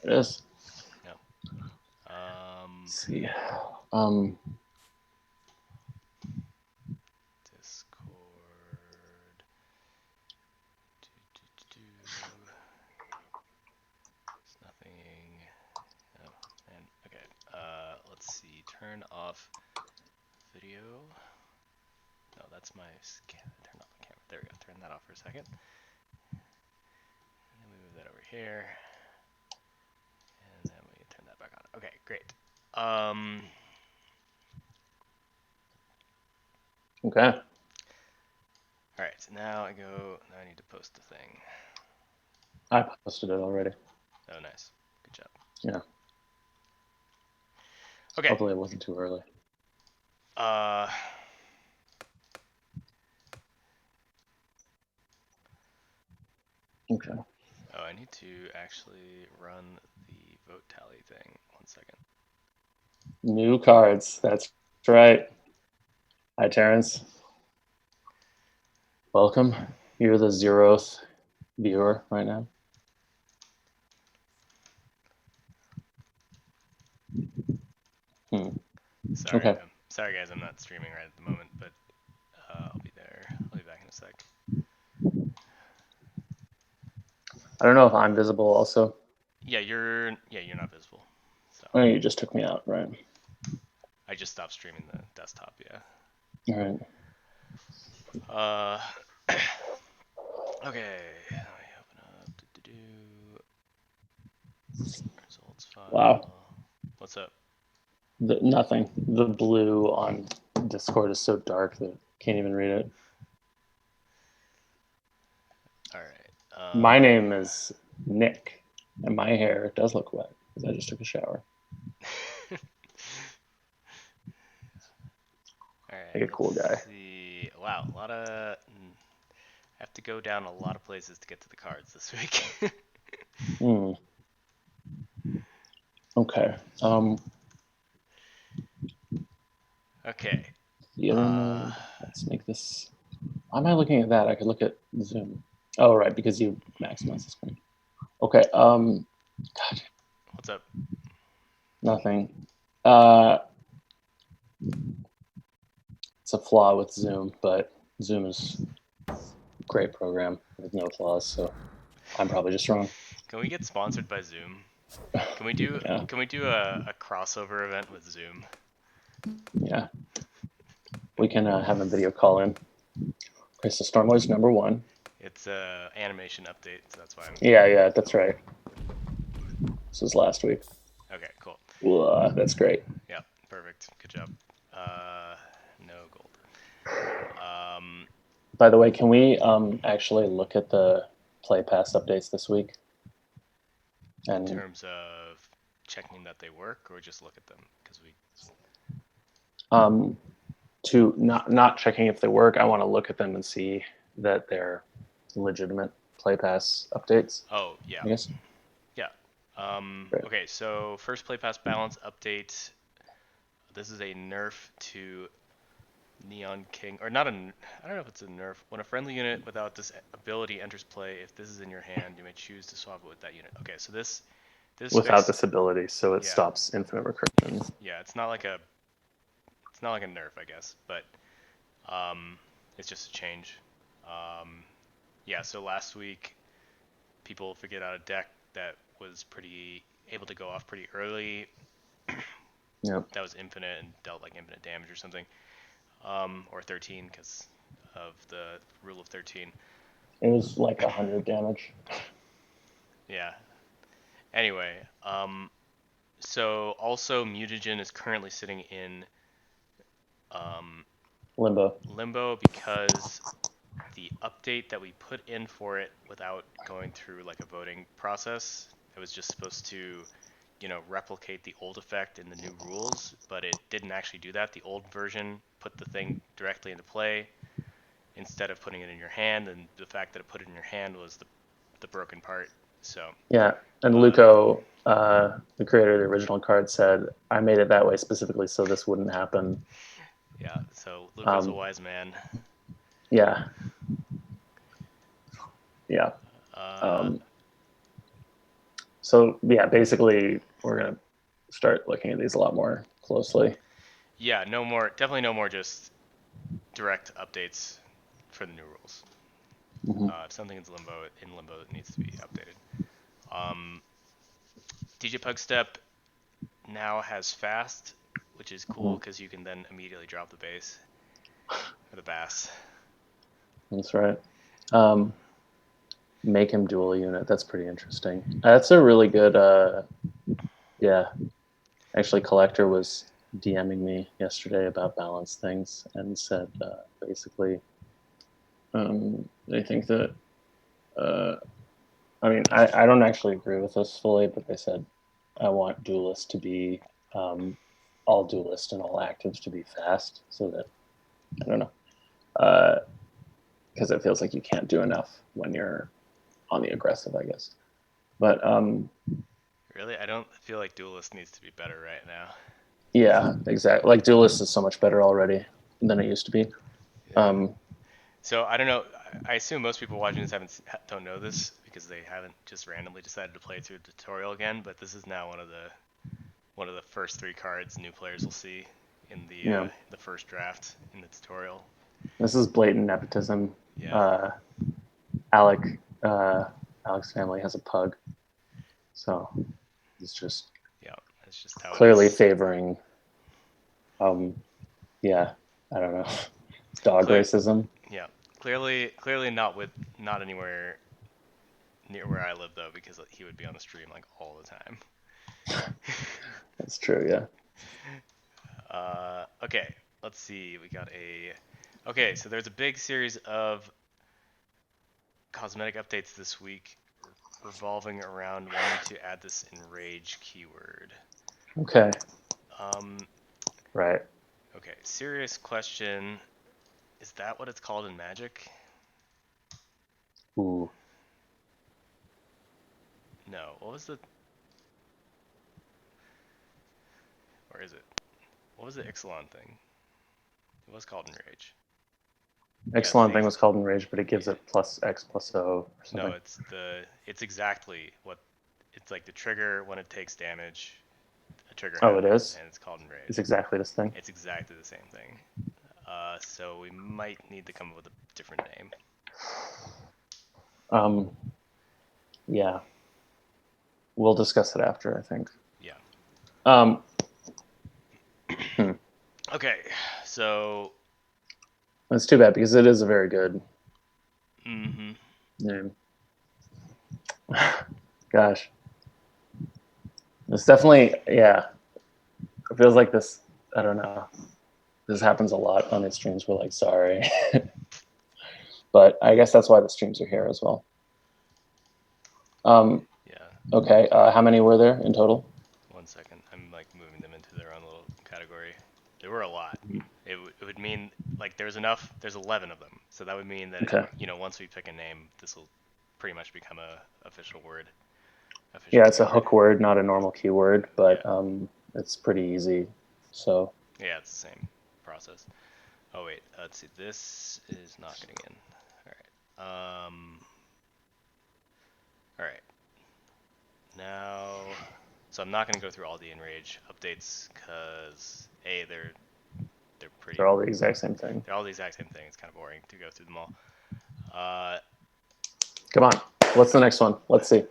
it is. No. Let's see. Discord. There's nothing. Oh, man. Okay. Let's see. Turn off video. No, that's my scan. Turn off the camera. There we go. Turn that off for a second. And then we move that over here. And then we turn that back on. Okay, great. Okay. All right, so now I need to post the thing. I posted it already. Oh, nice. Good job. Yeah. Okay. Hopefully it wasn't too early. Okay. Oh, I need to actually run the vote tally thing. 1 second. New cards. That's right. Hi, Terrence. Welcome. You're the 0th viewer right now. Sorry, Okay. sorry guys, I'm not streaming right at the moment, but I'll be there. I'll be back in a sec. I don't know if I'm visible also. Yeah, you're not visible. So. Oh, you just took me out, right? I just stopped streaming the desktop, yeah. All right. Okay. Let me open up. Results file. Wow. What's up? Nothing. The blue on Discord is so dark that I can't even read it. All right. My name is Nick, and my hair does look wet because I just took a shower. All right. Like a cool guy. See. Wow, a lot of. I have to go down a lot of places to get to the cards this week. Okay. Okay. Let's make this. Why am I looking at that? I could look at Zoom. Oh, right, because you maximize the screen. Okay. God. What's up? Nothing. It's a flaw with Zoom, but Zoom is a great program with no flaws, so I'm probably just wrong. Can we get sponsored by Zoom? Can we do yeah. Can we do a crossover event with Zoom? Yeah. We can have a video call in. Okay, so Stormlord's #1. It's a animation update, so that's why I'm. Yeah, that's right. This was last week. Okay, cool. That's great. Yeah, perfect. Good job. No gold. By the way, can we actually look at the play pass updates this week? In terms of checking that they work, or just look at them because we. To not checking if they work, I want to look at them and see that they're legitimate play pass updates. Oh yeah. I guess. Yeah. Okay, so first play pass balance update. This is a nerf to Neon King, or not a. I don't know if it's a nerf. When a friendly unit without this ability enters play, if this is in your hand, you may choose to swap it with that unit. Okay, so this without this ability, so it stops infinite recursion. Yeah, it's not like a nerf, I guess, but it's just a change. Yeah, so last week people figured out a deck that was pretty able to go off pretty early. Yeah. That was infinite and dealt like infinite damage or something, or 13 because of the rule of 13. It was like 100 damage. Yeah. Anyway, so also mutagen is currently sitting in limbo because the update that we put in for it without going through like a voting process, it was just supposed to, replicate the old effect in the new rules, but it didn't actually do that. The old version put the thing directly into play instead of putting it in your hand, and the fact that it put it in your hand was the broken part. So yeah, and Luco, the creator of the original card, said, I made it that way specifically so this wouldn't happen. Yeah, so Luco's a wise man. Yeah. So yeah, basically we're gonna start looking at these a lot more closely. Yeah, no more, definitely no more just direct updates for the new rules. Mm-hmm. If something's in limbo, it needs to be updated. DJ Pug Step now has fast, which is cool Mm-hmm. because you can then immediately drop the base or the bass. That's right. Make him dual unit. That's pretty interesting. That's a really good. Yeah, actually, Collector was DMing me yesterday about balance things and said basically they think that. I mean, I don't actually agree with this fully, but they said I want duelist to be all duelist and all actives to be fast, so that I don't know, because it feels like you can't do enough when you're on the aggressive, I guess. But Really, I don't feel like Duelist needs to be better right now. yeah, exactly. Like duelist is so much better already than it used to be. Yeah. So I don't know. I assume most people watching this don't know this because they haven't just randomly decided to play through the tutorial again. But this is now one of the first 3 cards new players will see in Yeah, the first draft in the tutorial. this is blatant nepotism. Yeah. Uh, Alec, Alec's family has a pug, so it's just Yeah. That's just how it clearly is. favoring. Yeah, I don't know, dog Clear. racism. Yeah. Clearly not anywhere near where I live though, because he would be on the stream like all the time. That's true. Yeah. Okay, let's see. We got a. Okay, so there's a big series of cosmetic updates this week revolving around wanting to add this Enrage keyword. Okay. Um, Right. okay, serious question. Is that what it's called in Magic? Ooh. No. What was the. Or is it? What was the Ixalan thing? It was called Enrage. Yeah, Excellent thing was called Enrage, but it gives yeah. it plus X plus O or No, something. it's exactly what it's like the trigger when it takes damage, a trigger Oh, it happens, is. and it's called It's Enrage. exactly this thing. It's exactly the same thing. So we might need to come up with a different name. Um. Yeah. We'll discuss it after, I think. Yeah. Um. Hmm. Okay. So. It's too bad because it is a very good Mm-hmm. name. Gosh. It's definitely, yeah. It feels like this, I don't know. This happens a lot on these streams. We're like, sorry. But I guess that's why the streams are here as well. Yeah. Okay. How many were there in total? 1 second. I'm like moving them into their own little category. There were a lot. It would mean like there's enough. There's 11 of them. So that would mean that Okay. once we pick a name, this will pretty much become a official word, official Yeah, it's a keyword. hook word, not a normal keyword, but Yeah. it's pretty easy. So, Yeah, it's the same process. Oh wait, let's see. This is not getting in. All right. All right. Now, so I'm not gonna go through all the Enrage updates because they're pretty. they're all the exact same thing. They're all the exact same thing. It's kind of boring to go through them all. Uh, Come on. What's the next one? Let's see.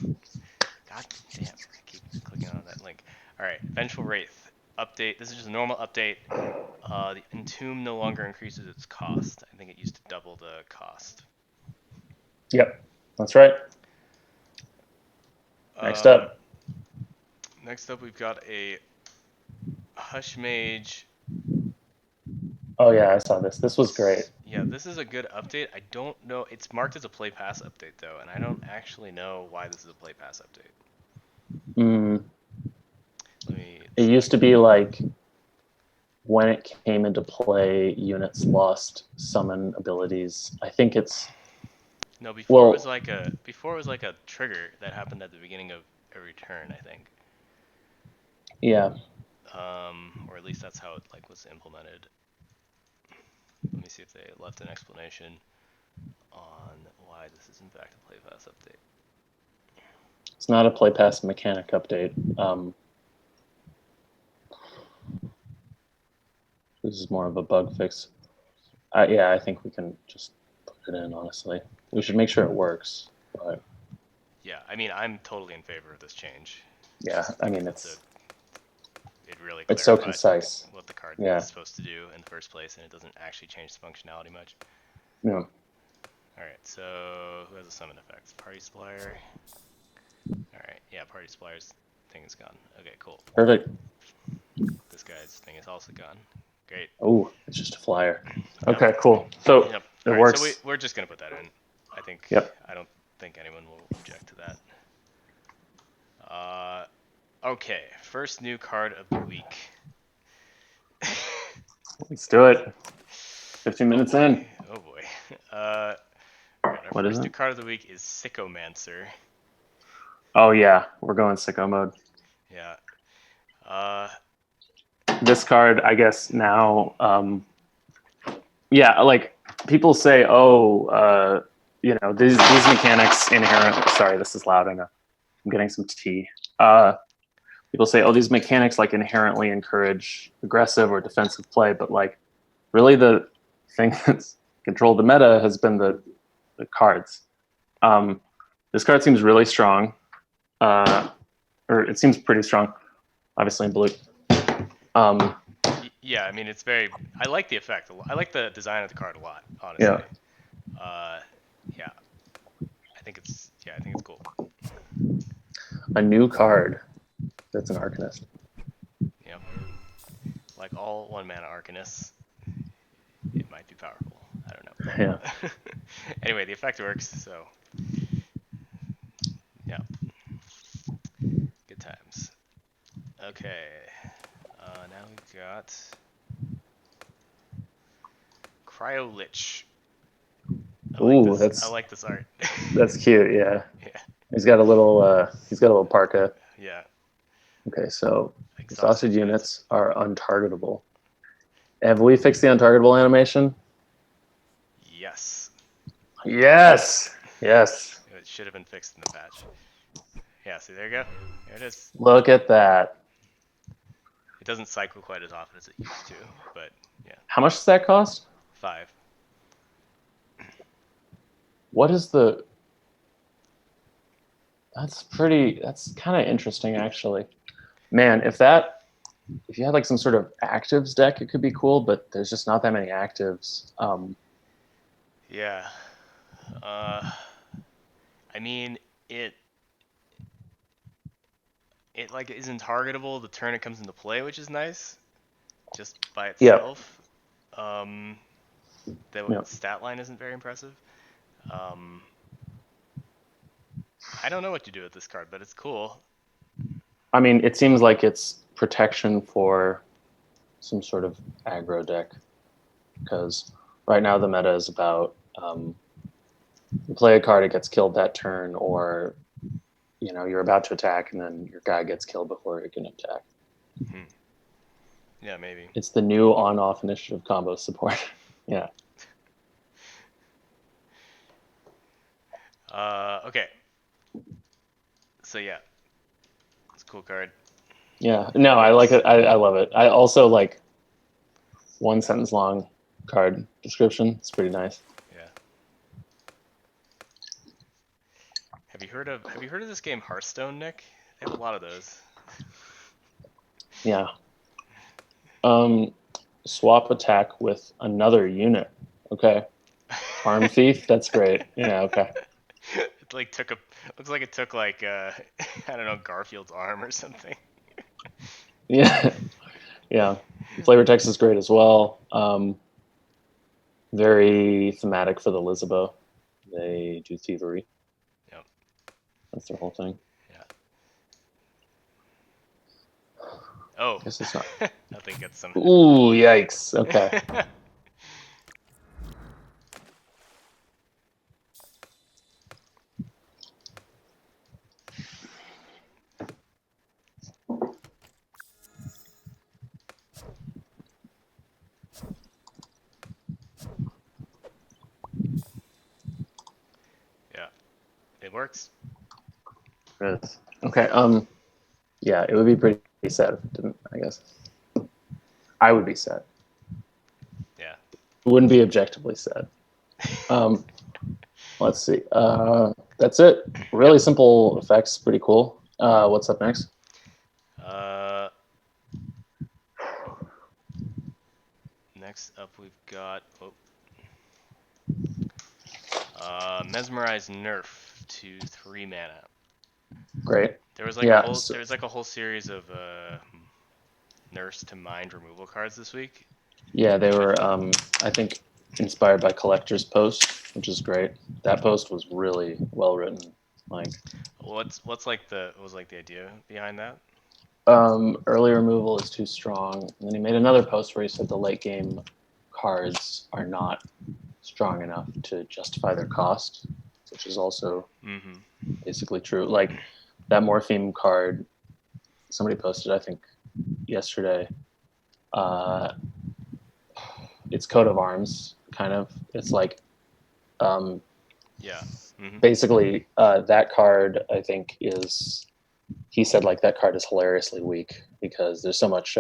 God damn! I keep clicking on that link. All right, Vengeful Wraith update. This is just a normal update. The Entomb no longer increases its cost. I think it used to double the cost. Yep. That's right. Next Um, up. Next up, we've got a Hush Mage. Oh, yeah, I saw this. This was great. Yeah, this is a good update. I don't know. It's marked as a Play Pass update though, and I don't actually know why this is a Play Pass update. Mm, Let me it see if I used to can. be like when it came into play, units lost summon abilities. I think it's, No, well, before it was like a trigger that happened at the beginning of every turn, I think. yeah. Or at least that's how it like was implemented. Let me see if they left an explanation on why this is in fact a Play Pass update. It's not a play pass mechanic update. This is more of a bug fix. Yeah, I think we can just put it in, honestly. We should make sure it works. But Yeah, I mean, I'm totally in favor of this change. yeah, I mean, it really it's so clarified concise. what the card Yeah. is supposed to do in the first place, and it doesn't actually change the functionality much. Yeah. Alright, so who has a summon effect? Party Supplier. Alright, yeah, Party Supplier's thing is gone. Okay, cool. Perfect. This guy's thing is also gone. Great. Oh, it's just a flyer. Yep. Okay, cool. So Yep. it Alright, works. so we're just gonna put that in. I think. Yep. I don't think anyone will object to that. Okay, first new card of the week. Let's do it. 15 minutes in. Oh boy. Alright, our What is first new it? card of the week is Sycomancer. Oh yeah, we're going sicko mode. Yeah. This card, I guess now, yeah, like people say, oh, you know, these mechanics inherent. Sorry, this is loud. I know. I'm getting some tea. People say, oh, these mechanics like inherently encourage aggressive or defensive play, but like really the thing that's controlled the meta has been the cards. This card seems really strong, or it seems pretty strong, obviously in blue. Yeah, I mean it's very. I like the effect. I like the design of the card a lot, honestly. Yeah. Yeah. I think it's cool. A new card that's an Arcanist. Yep. Like all 1-mana Arcanists, it might be powerful. I don't know. Yeah. Anyway, the effect works, so yeah. Good times. Okay. Now we've got Cryo Lich. Ooh, I like this art. that's cute. Yeah. Yeah. He's got a little parka. Yeah. Okay, so Exhausted exhausted units are untargetable. Have we fixed the untargetable animation? Yes. Yes. Yes. It should have been fixed in the patch. Yeah, see, there you go. There it is. Look at that. It doesn't cycle quite as often as it used to, but yeah. How much does that cost? 5. What is the... That's kind of interesting, actually. Man, if you had like some sort of actives deck, it could be cool, but there's just not that many actives. Yeah. I mean, it like isn't targetable the turn it comes into play, which is nice, just by itself. The stat line isn't very impressive. I don't know what to do with this card, but it's cool. I mean, it seems like it's protection for some sort of aggro deck, because right now the meta is about you play a card, it gets killed that turn, or you know you're about to attack and then your guy gets killed before it can attack. Yeah, maybe. It's the new on-off initiative combo support. Yeah. Okay. So yeah, it's a cool card. Yeah. No, I like it. I love it. I also like one sentence long card description. It's pretty nice. Yeah. Have you heard of this game Hearthstone, Nick? They have a lot of those. Yeah. Swap attack with another unit. Okay. Arm thief. That's great. Yeah. Okay. It like looks like it took like I don't know, Garfield's arm or something. Yeah. Yeah. Flavor text is great as well. Very thematic for the Lizabo. They do thievery. Yep. That's their whole thing. Yeah. Oh. I guess it's not. I think it's some. Ooh, yikes. Okay. Yeah. It works. Yes. Okay. Yeah, it would be pretty sad if it didn't. I guess I would be sad. Yeah. It wouldn't be objectively sad. Let's see. That's it. Really Yep. simple effects. Pretty cool. What's up next? Next up we've got Mesmerize nerf to 3 mana. Great. There was like Yeah. a whole series of nerfs to mind removal cards this week. Yeah, they were. I think inspired by Collector's post, which is great. That post was really well written. Like, What's like what was like the idea behind that? early removal is too strong. And then he made another post where he said the late game cards are not strong enough to justify their cost, which is also basically true. Like that Morpheme card, somebody posted, I think, yesterday. It's coat of arms, kind of. It's like Yeah. basically that card. I think is he said like that card is hilariously weak because there's so much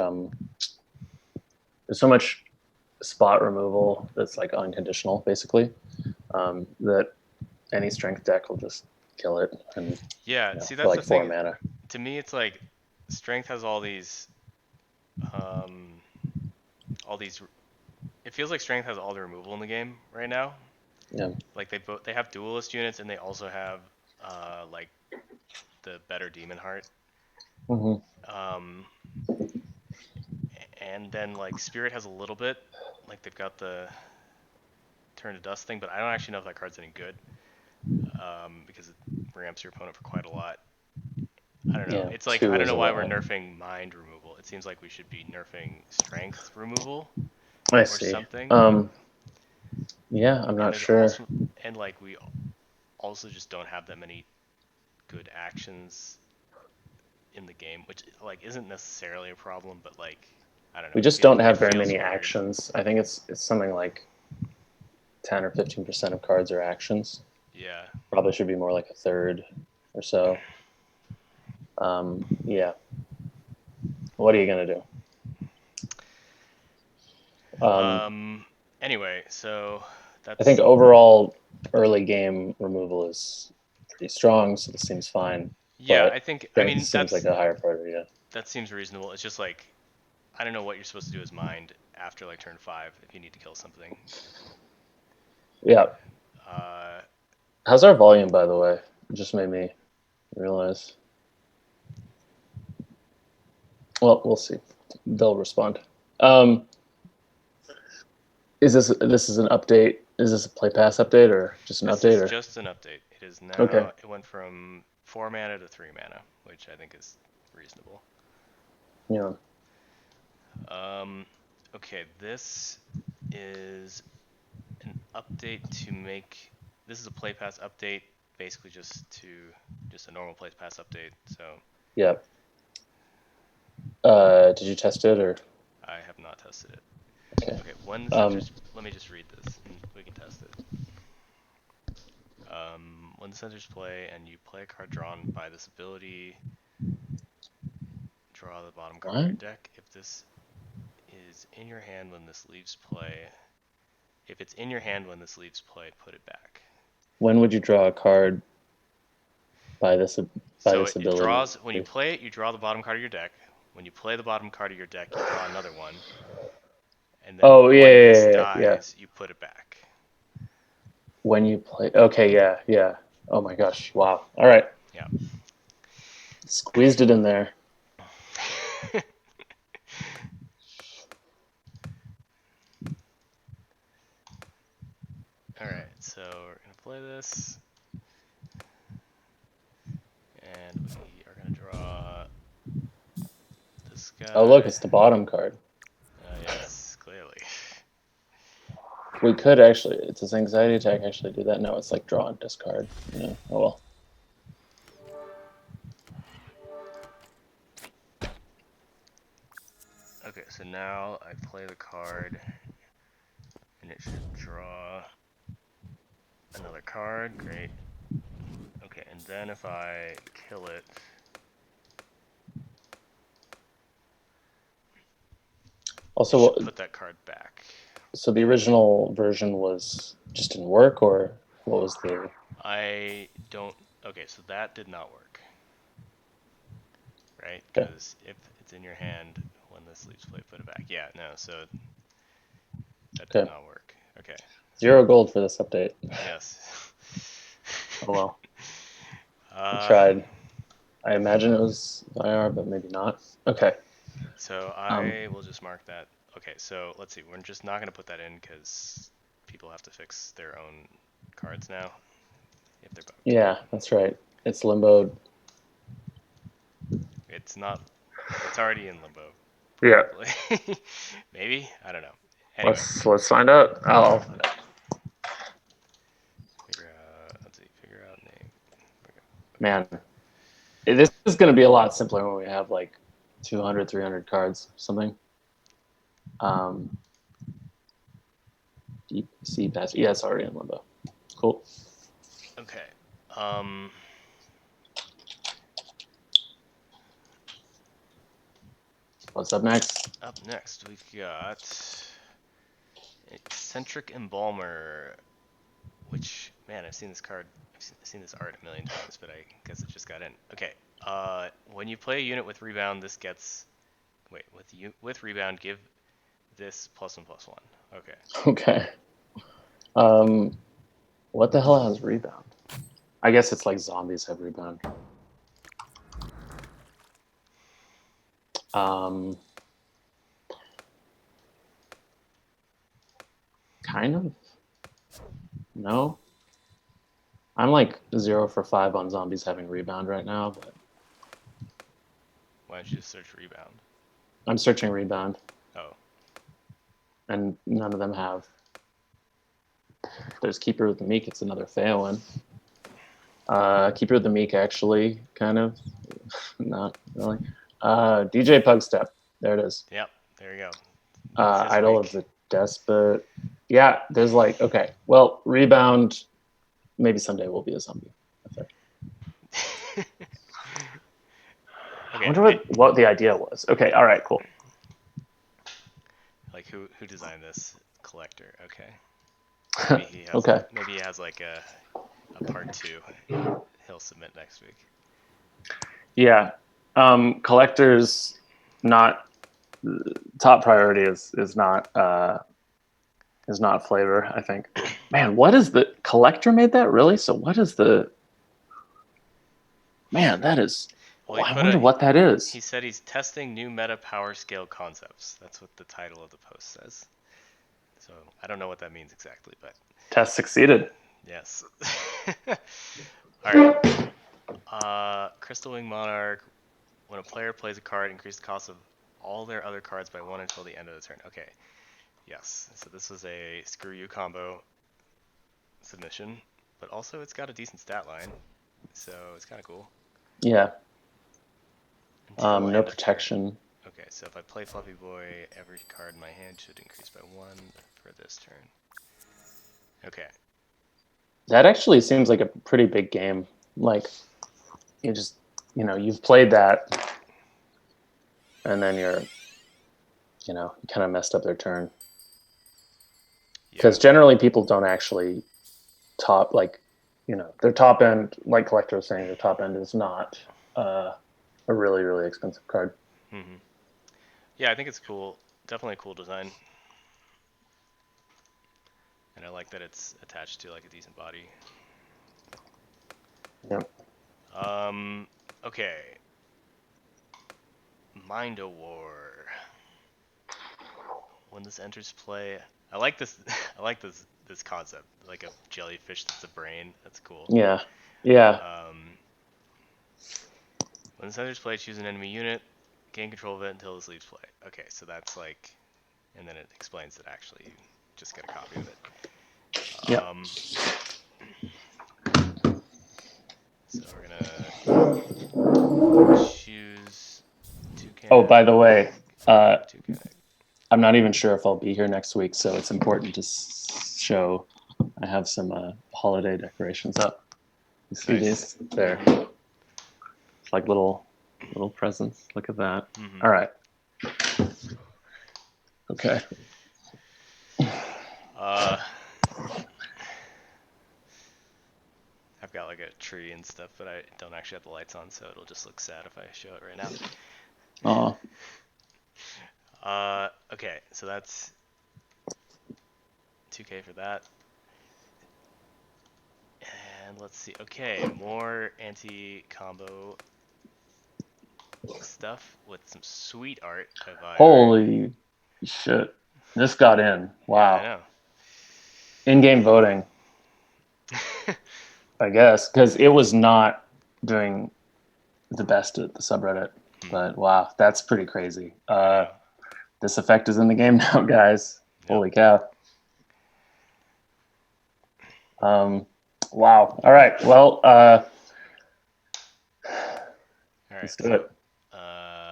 spot removal that's like unconditional, basically. That any strength deck will just kill it, and Yeah. See, for that's the like 4 thing. mana. To me, it's like strength has all these. It feels like strength has all the removal in the game right now. Yeah. Like they have duelist units and they also have like the better demon heart. Mm-hmm. Um, and then like spirit has a little bit. Like they've got the turn to dust thing, but I don't actually know if that card's any good. Because it ramps your opponent for quite a lot. I don't know. Yeah. It's like I 2 don't is know a why we're lot. nerfing mind removal. It seems like we should be nerfing strength removal I or see. something. Yeah, I'm And not there's sure. also like we also just don't have that many good actions in the game, which like isn't necessarily a problem, but like I don't know. We just It don't have very feels many weird. actions. I think it's something like 10 or 15% of cards are actions. Yeah. Probably should be more like a third or so. Yeah. What are you gonna do? Anyway, so I think that's overall early game removal is pretty strong, so this seems fine. yeah. But I think I strength mean seems like a higher priority. Yeah. that seems reasonable. It's just like I don't know what you're supposed to do as mind after like turn 5 if you need to kill something. Yeah. Uh, How's our volume, by the way? It just made me realize. Well, we'll see. They'll respond. Is this is an update? Is this a play pass update or just an this update is or? just an update. It is Okay. now. It went from 4 mana to 3 mana, which I think is reasonable. Yeah. Okay, this is an update to make. This is a play pass update, basically just a normal play pass update. So Yeah. Did you test it or? I have not tested it. Okay. Okay, when the sensors. Let me just read this and we can test it. When the sensors play and you play a card drawn by this ability, draw the bottom card of What? your deck. If this is in your hand when this leaves play, if it's in your hand when this leaves play, put it back. When would you draw a card by this So it ability? draws when you play it. You draw the bottom card of your deck. When you play the bottom card of your deck, you draw another one. And then Oh yeah, when this yeah, yeah, yeah. dies, you put it back. When you play, okay, yeah, yeah. Oh my gosh, wow. All right, Yeah. squeezed it in there. Alright, so we're going to play this. And we are going to draw this guy. Oh look, it's the bottom card. Yes, clearly. We could actually, it's this anxiety attack actually do that? No, it's like draw and discard. Yeah, oh well. Okay, so now I play the card, and it should draw another card. Great. Okay, and then if I kill it, Also, it should put that card back. so the original version just didn't work, or what was the? I don't. Okay, so that did not work, right? Okay. Because if it's in your hand when this leaves play, put it back. Yeah, no. So that did Okay. not work. Okay. 0 gold for this update. Yes. Oh well. I tried. I imagine it was IR, but maybe not. Okay. So I will just mark that. Okay, so let's see. We're just not going to put that in because people have to fix their own cards now if they're bugged. Yeah, that's right. It's limboed. It's not. It's already in limbo. Yeah. Probably. Maybe. I don't know. Anyway, Let's find out. I'll find out. figure out. Let's see. Figure out name. Man, this is going to be a lot simpler when we have like 200, 300 cards or something. Deep sea patch. Yeah, it's already in limbo. Cool. Okay. What's up next? Up next, we've got Eccentric Embalmer, which, man, I've seen this card, I've seen this art a million times, but I guess it just got in. Okay, when you play a unit with Rebound, this gets, wait, with Rebound, give this +1/+1. Okay. Okay. What the hell has rebound? I guess it's like zombies have rebound. Kind of. No. I'm like 0 for 5 on zombies having rebound right now, but Why don't you just search Rebound? I'm searching rebound, Oh. and none of them have. There's Keeper of the Meek. It's another Phaelin. Keeper of the Meek actually kind of not really. DJ Pug Step. There it is. Yep, there you go. Idol of the Despot. Yeah, there's like, okay, well, rebound. Maybe someday we'll be a zombie. Okay. I wonder what the idea was. Okay, all right, cool. Like who designed this collector? Okay. Maybe he has Okay. maybe he has like a part 2 he'll submit next week. Yeah. Collectors not top priority is not flavor, I think. Man, what is the collector made that? Really? So what is the Man, that is Well, I wonder what that is. He said he's testing new meta power scale concepts. That's what the title of the post says. So I don't know what that means exactly, but Test succeeded. yes. All right. Crystalline Monarch. When a player plays a card, increase the cost of all their other cards by 1 until the end of the turn. Okay. Yes. So this was a screw you combo submission, but also it's got a decent stat line, so it's kind of cool. Yeah. Until No end of protection. turn. Okay, so if I play Fluffy Boy, every card in my hand should increase by 1 for this turn. Okay. That actually seems like a pretty big game. Like, you've played that, and then you kind of messed up their turn. Because generally people don't actually top, their top end, like Collector was saying, their top end is not a really, really expensive card. Mm-hmm. Yeah, I think it's cool. Definitely a cool design. And I like that it's attached to like a decent body. Yep. Okay. Mind of War. When this enters play, I like this. I like this concept, like a jellyfish that's a brain. That's cool. Yeah. Yeah. When this enters play, choose an enemy unit, gain control of it until this leaves play. Okay, so that's like, and then it explains that actually you just get a copy of it. Yep. So we're gonna choose toucan. Oh, by the way, toucan. I'm not even sure if I'll be here next week, so it's important to show I have some holiday decorations up. You see Nice. these? There. It's like little presents. Look at that. Mm-hmm. All right. Okay. I've got like a tree and stuff, but I don't actually have the lights on, so it'll just look sad if I show it right now. Oh. Okay, so that's 2K for that. And let's see. Okay, more anti-combo stuff with some sweet art by Vire. Holy shit! This got in. Wow. Yeah, In-game voting, I know. I guess, because it was not doing the best at the subreddit. But wow, that's pretty crazy. This effect is in the game now, guys. Yep. Holy cow. Wow. All right. Well, let's do it.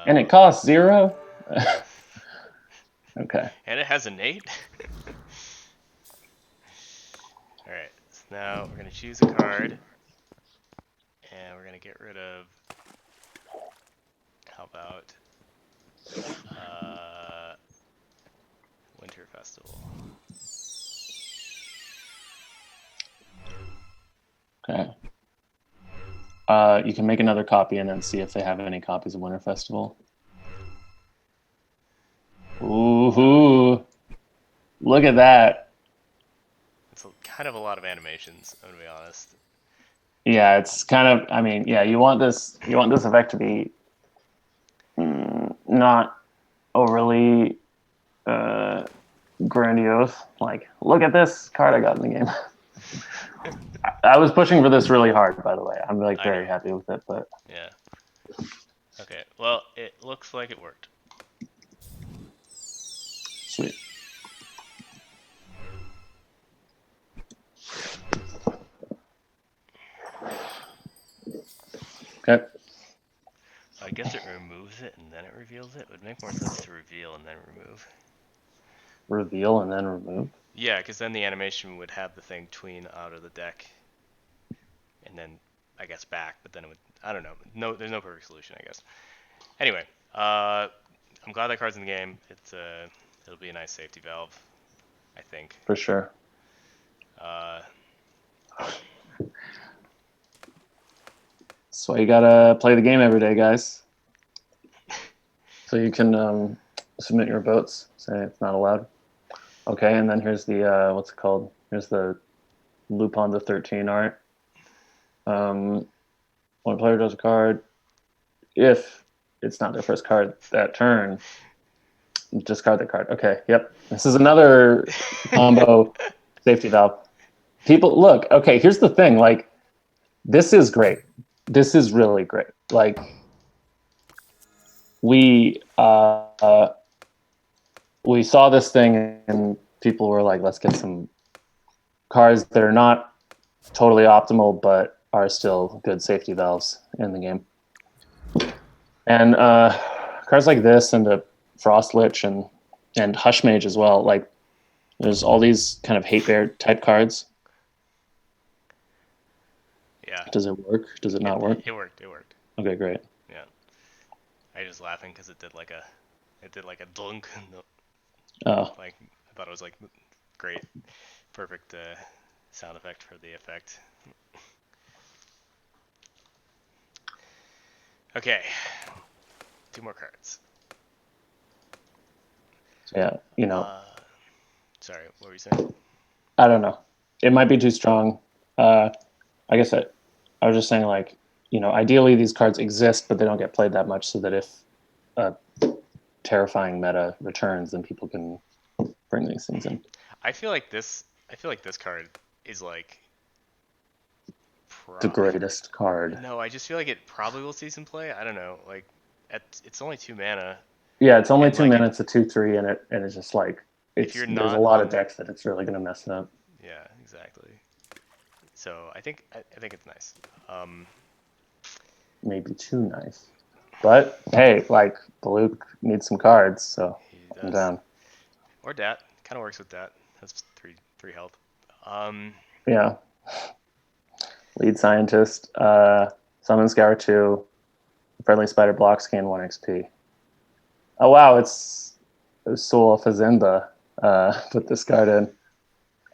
And it costs 0? Okay. And it has innate? Alright, so now we're going to choose a card. And we're going to get rid of... How about... Winter Festival. Okay. You can make another copy and then see if they have any copies of Winter Festival. Ooh, look at that. It's kind of a lot of animations, I'm gonna be honest. Yeah, it's kind of. I mean, yeah, you want this effect to be not overly grandiose. Like, look at this card I got in the game. I was pushing for this really hard, by the way. I'm like very happy with it, but yeah. Okay, well, it looks like it worked. Sweet. Okay. I guess it removes it and then it reveals it. It would make more sense to reveal and then remove. Reveal and then remove? Yeah, because then the animation would have the thing tween out of the deck. And then, I guess, back, but then it would... I don't know. No, there's no perfect solution, I guess. Anyway, I'm glad that card's in the game. It'll be a nice safety valve, I think. For sure. That's why you gotta play the game every day, guys. So you can submit your votes. Say it's not allowed. Okay, and then here's the what's it called? Here's the Lupin the 13 art. When a player draws a card, if it's not their first card that turn, discard the card. Okay, yep. This is another combo safety valve. People, look, okay, here's the thing. Like, this is great. This is really great. Like, we saw this thing and people were like, let's get some cards that are not totally optimal, but are still good safety valves in the game. And cards like this and the Frost Lich and Hush Mage as well. Like, there's all these kind of hate bear type cards. Yeah. Does it work? Does it not work? It worked. Okay, great. Yeah. I was laughing because it did like a dunk. Oh. Like, I thought it was like great, perfect sound effect for the effect. Okay, 2 more cards. Yeah, you know. Sorry, what were you saying? I don't know. It might be too strong. I guess I was just saying, like, you know, ideally these cards exist, but they don't get played that much, so that if a terrifying meta returns, then people can bring these things in. I feel like this card is like the greatest card. No, I just feel like it probably will see some play. I don't know. Like, it's only 2 mana. Yeah, it's only 2 mana. It's a 2/3, and it's just like there's a lot of decks that it's really gonna mess it up. Yeah, exactly. So I think it's nice. Maybe too nice, but hey, like Baluk needs some cards, so I'm down. Or Dat kind of works with Dat. That's 3 health. Yeah. Lead scientist. Summon Scour 2. Friendly spider blocks gain 1 XP. Oh wow, it's Soul Fazenda. Put this card in.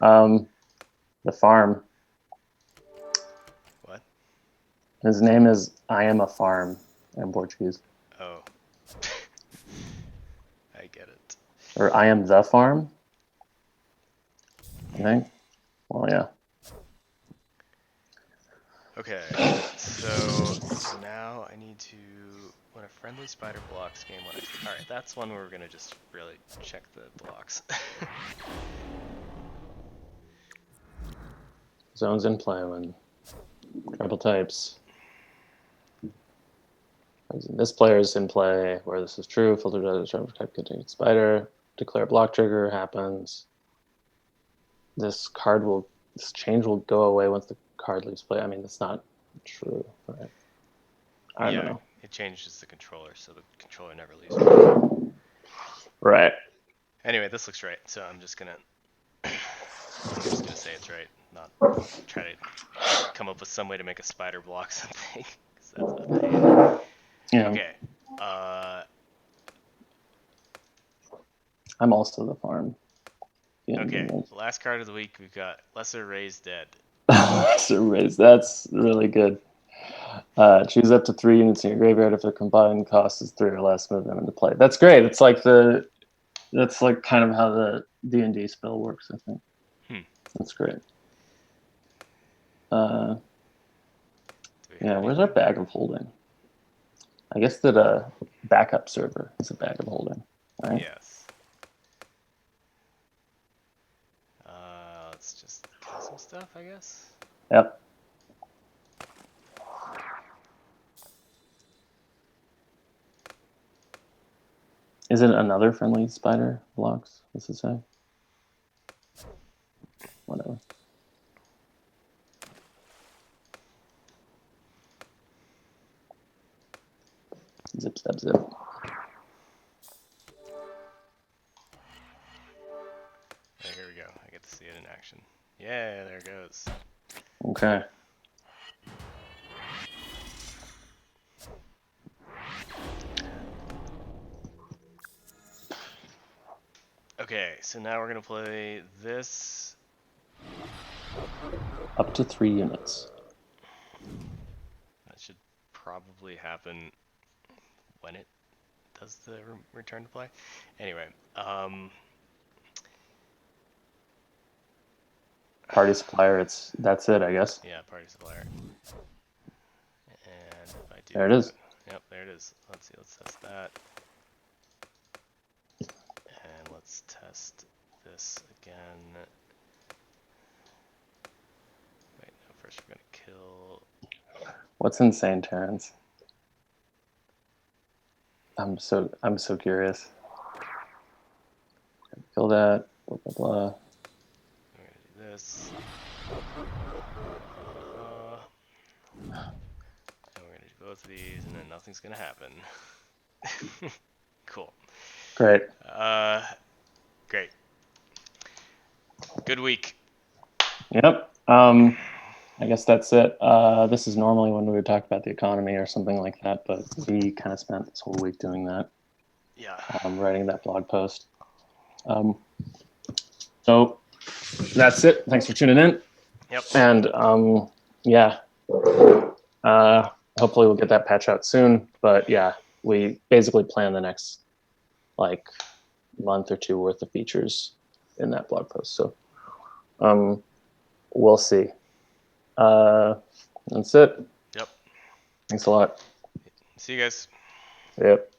The farm. What? His name is I Am a Farm in Portuguese. Oh. I get it. Or I Am the Farm, I think. Well, yeah. Okay, so now I need to, when a friendly spider blocks game 1 XP. Alright, that's one where we're gonna just really check the blocks. Zones in play when tribal types. This player is in play where this is true. Filter does tribal type contains spider. Declare block trigger happens. This change will go away once the card leaves play. I mean, that's not true, right? I don't know. It changes the controller, so the controller never leaves play. Right. Anyway, this looks right, so I'm just gonna say it's right, not try to come up with some way to make a spider block something. 'Cause that's a pain. Yeah. Okay. I'm also the farm. Okay. The last card of the week, we've got Lesser Raise Dead. Lesser Raise. That's really good. Choose up to 3 units in your graveyard if their combined cost is 3 or less. Move them into play. That's great. It's like that's like kind of how the D&D spell works, I think. That's great. Yeah, where's our bag of holding? I guess that a backup server is a bag of holding, right? Yes. Let's just kill some stuff, I guess. Yep. Is it another friendly spider blocks? What's it say? Whatever. Zip, zap, zip. Here we go. I get to see it in action. Yeah, there it goes. Okay. Okay, so now we're gonna play this. Up to 3 units. That should probably happen when it does the return to play. Anyway, Party supplier, that's it, I guess. yeah, party supplier. And if I do, There it is. Yep, there it is. Let's see, let's test that. And let's test this again. Wait, no, first we're gonna kill. What's insane, Terrence? I'm so curious. Kill that. Blah blah blah. We're gonna do this. And we're gonna do both of these, and then nothing's gonna happen. Cool. Great. Great. Good week. Yep. I guess that's it. This is normally when we would talk about the economy or something like that, but we kind of spent this whole week doing that. Yeah. Writing that blog post. So that's it. Thanks for tuning in. Yep. And yeah, hopefully we'll get that patch out soon. But yeah, we basically plan the next like month or 2 worth of features in that blog post. So we'll see. That's it. Yep. Thanks a lot. See you guys. Yep.